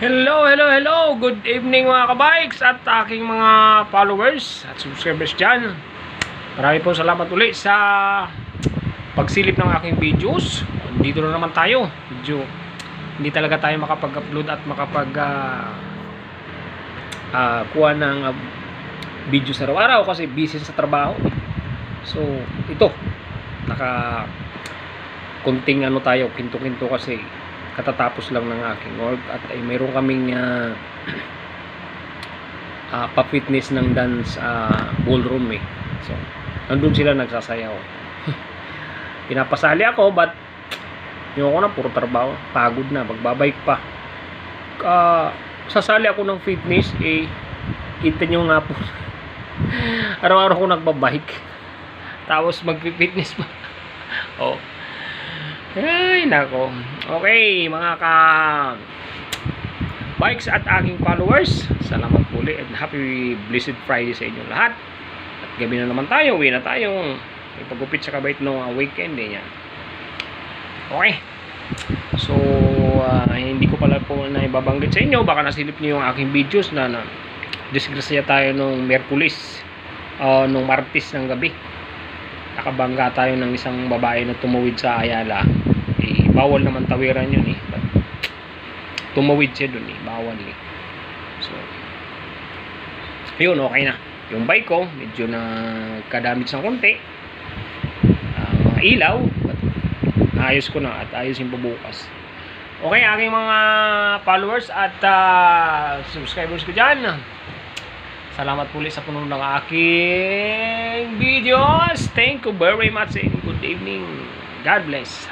Hello, hello, hello! Good evening mga kabikes at aking mga followers at subscribers dyan. Marami po salamat ulit sa pagsilip ng aking videos. Dito na naman tayo. Hindi talaga tayo makapag-upload at kuha ng videos araw-araw kasi busy sa trabaho. So, ito. Kunting tayo, kinto-kinto kasi katatapos lang ng aking work at mayroon kaming pa-fitness ng dance ballroom So, nandun sila nagsasayaw. Pinapasali ako but yung ako na puro trabaho, pagod na, magbabike pa. Sasali ako ng fitness kita nyo nga po. Araw-araw ko nagbabike. Tapos magpi-fitness pa. Oh. Ay, nako. Okay, mga bikes at aking followers, salamat po ulit and happy blessed Friday sa inyo lahat. At gabi na naman tayo, uwi na tayo. Ipagupit sa kabait ng weekend yan. Okay. So, hindi ko pala po na ibabanggit sa inyo. Baka nasilip niyo yung aking videos na disgrasya tayo nung Merkulis, nung Martes ng gabi. Nakabangga tayo ng isang babae na tumawid sa Ayala. Bawal naman tawiran yun but tumawid siya dun bawal So, yun, okay na. Yung bike ko medyo na kadamit sa konti, mga ilaw, but ayos ko na at ayusin po bukas. Okay, aking mga followers at subscribers ko dyan, salamat po ulit sa punong ng aking videos. Thank you very much and good evening. God bless.